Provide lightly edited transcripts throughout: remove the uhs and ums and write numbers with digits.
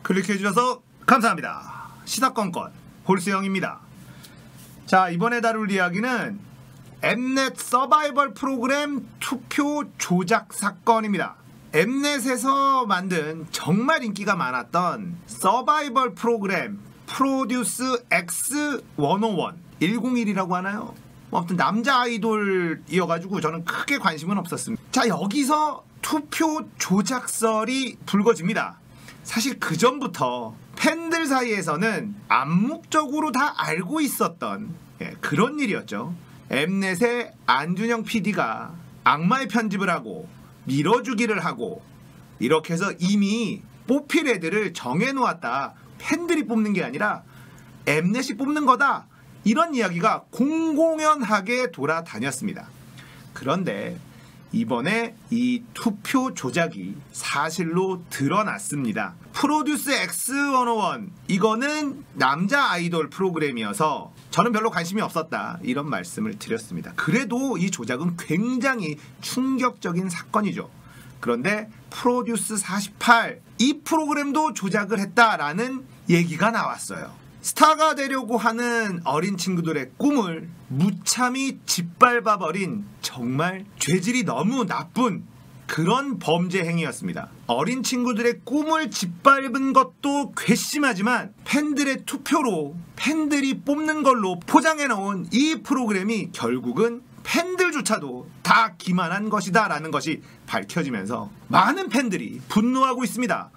클릭해주셔서 감사합니다. 시사건건 홀수영입니다. 자, 이번에 다룰 이야기는 엠넷 서바이벌 프로그램 투표 조작 사건입니다. 엠넷에서 만든 정말 인기가 많았던 서바이벌 프로그램 프로듀스 X101 101이라고 하나요? 아무튼 남자 아이돌이어가지고 저는 크게 관심은 없었습니다. 자, 여기서 투표 조작설이 불거집니다. 사실 그 전부터 팬들 사이에서는 암묵적으로 다 알고 있었던 그런 일이었죠. 엠넷의 안준영 PD가 악마의 편집을 하고 밀어주기를 하고 이렇게 해서 이미 뽑힐 애들을 정해놓았다. 팬들이 뽑는 게 아니라 엠넷이 뽑는 거다. 이런 이야기가 공공연하게 돌아다녔습니다. 그런데 이번에 이 투표 조작이 사실로 드러났습니다. 프로듀스 X101 이거는 남자 아이돌 프로그램이어서 저는 별로 관심이 없었다 이런 말씀을 드렸습니다. 그래도 이 조작은 굉장히 충격적인 사건이죠. 그런데 프로듀스 48 이 프로그램도 조작을 했다라는 얘기가 나왔어요. 스타가 되려고 하는 어린 친구들의 꿈을 무참히 짓밟아버린 정말 죄질이 너무 나쁜 그런 범죄 행위였습니다. 어린 친구들의 꿈을 짓밟은 것도 괘씸하지만 팬들의 투표로 팬들이 뽑는 걸로 포장해놓은 이 프로그램이 결국은 팬들조차도 다 기만한 것이다 라는 것이 밝혀지면서 많은 팬들이 분노하고 있습니다.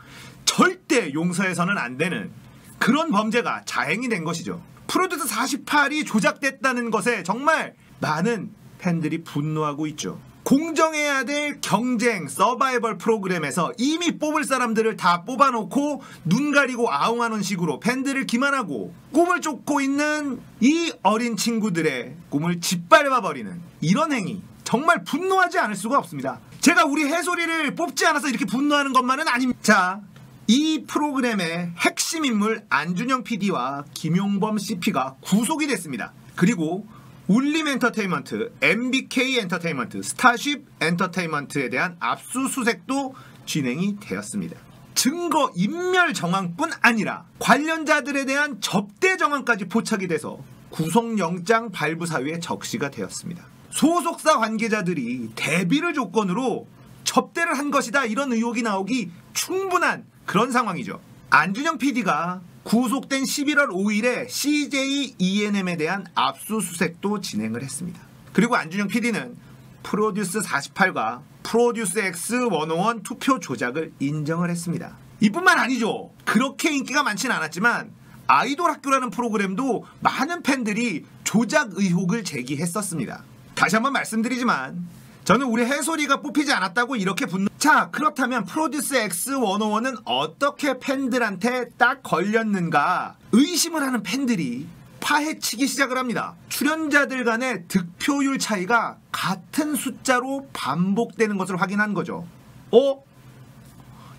절대 용서해서는 안 되는 그런 범죄가 자행이 된 것이죠. 프로듀스 48이 조작됐다는 것에 정말 많은 팬들이 분노하고 있죠. 공정해야 될 경쟁 서바이벌 프로그램에서 이미 뽑을 사람들을 다 뽑아놓고 눈 가리고 아웅하는 식으로 팬들을 기만하고 꿈을 쫓고 있는 이 어린 친구들의 꿈을 짓밟아버리는 이런 행위 정말 분노하지 않을 수가 없습니다. 제가 우리 해솔이를 뽑지 않아서 이렇게 분노하는 것만은 아닙니다. 자, 이 프로그램의 핵심 인물 안준영 PD와 김용범 CP가 구속이 됐습니다. 그리고 울림 엔터테인먼트, MBK 엔터테인먼트, 스타쉽 엔터테인먼트에 대한 압수수색도 진행이 되었습니다. 증거 인멸 정황뿐 아니라 관련자들에 대한 접대 정황까지 포착이 돼서 구속영장 발부 사유에 적시가 되었습니다. 소속사 관계자들이 대비를 조건으로 접대를 한 것이다 이런 의혹이 나오기 충분한 그런 상황이죠. 안준영 PD가 구속된 11월 5일에 CJ ENM에 대한 압수수색도 진행을 했습니다. 그리고 안준영 PD는 프로듀스 48과 프로듀스 X101 투표 조작을 인정을 했습니다. 이뿐만 아니죠. 그렇게 인기가 많지는 않았지만 아이돌 학교라는 프로그램도 많은 팬들이 조작 의혹을 제기했었습니다. 다시 한번 말씀드리지만 저는 우리 해솔이가 뽑히지 않았다고 이렇게 분노. 자, 그렇다면 프로듀스 X101은 어떻게 팬들한테 딱 걸렸는가 의심을 하는 팬들이 파헤치기 시작을 합니다. 출연자들 간의 득표율 차이가 같은 숫자로 반복되는 것을 확인한 거죠.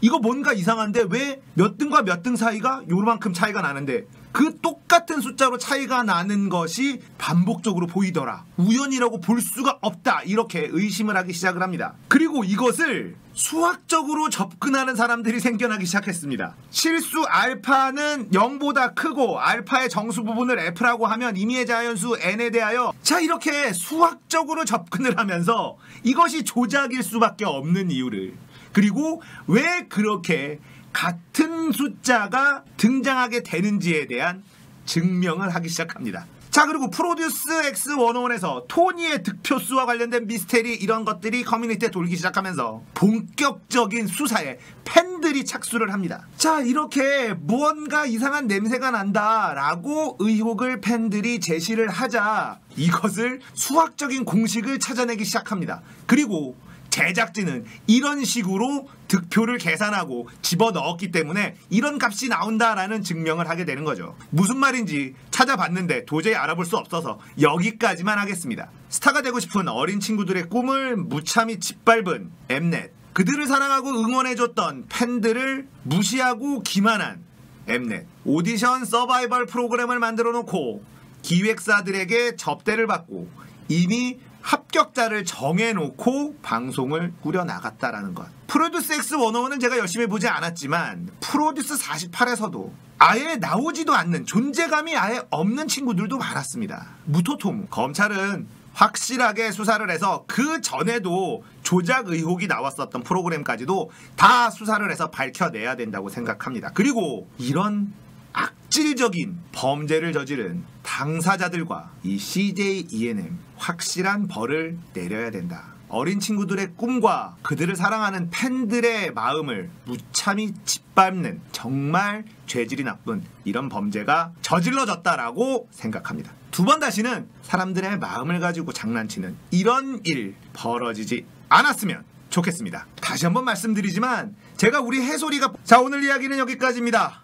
이거 뭔가 이상한데 왜 몇 등과 몇 등 사이가 요만큼 차이가 나는데 그 똑같은 숫자로 차이가 나는 것이 반복적으로 보이더라. 우연이라고 볼 수가 없다. 이렇게 의심을 하기 시작을 합니다. 그리고 이것을 수학적으로 접근하는 사람들이 생겨나기 시작했습니다. 실수 알파는 0보다 크고 알파의 정수 부분을 F라고 하면 임의의 자연수 N에 대하여 자 이렇게 수학적으로 접근을 하면서 이것이 조작일 수밖에 없는 이유를 그리고 왜 그렇게 같은 숫자가 등장하게 되는지에 대한 증명을 하기 시작합니다. 자, 그리고 프로듀스 X101에서 토니의 득표수와 관련된 미스테리 이런 것들이 커뮤니티에 돌기 시작하면서 본격적인 수사에 팬들이 착수를 합니다. 자, 이렇게 무언가 이상한 냄새가 난다라고 의혹을 팬들이 제시를 하자 이것을 수학적인 공식을 찾아내기 시작합니다. 그리고 제작진은 이런 식으로 득표를 계산하고 집어넣었기 때문에 이런 값이 나온다라는 증명을 하게 되는 거죠. 무슨 말인지 찾아봤는데 도저히 알아볼 수 없어서 여기까지만 하겠습니다. 스타가 되고 싶은 어린 친구들의 꿈을 무참히 짓밟은 엠넷, 그들을 사랑하고 응원해줬던 팬들을 무시하고 기만한 엠넷, 오디션 서바이벌 프로그램을 만들어 놓고 기획사들에게 접대를 받고 이미 합격자를 정해놓고 방송을 꾸려나갔다라는 것. 프로듀스 X101은 제가 열심히 보지 않았지만 프로듀스 48에서도 아예 나오지도 않는, 존재감이 아예 없는 친구들도 많았습니다. 무토토무. 검찰은 확실하게 수사를 해서 그 전에도 조작 의혹이 나왔었던 프로그램까지도 다 수사를 해서 밝혀내야 된다고 생각합니다. 그리고 이런 악질적인 범죄를 저지른 당사자들과 이 CJ ENM 확실한 벌을 내려야 된다. 어린 친구들의 꿈과 그들을 사랑하는 팬들의 마음을 무참히 짓밟는 정말 죄질이 나쁜 이런 범죄가 저질러졌다라고 생각합니다. 두 번 다시는 사람들의 마음을 가지고 장난치는 이런 일 벌어지지 않았으면 좋겠습니다. 다시 한번 말씀드리지만 제가 우리 해솔이가 자, 오늘 이야기는 여기까지입니다.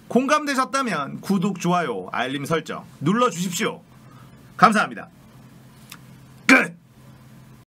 공감되셨다면 구독, 좋아요, 알림 설정 눌러주십시오. 감사합니다.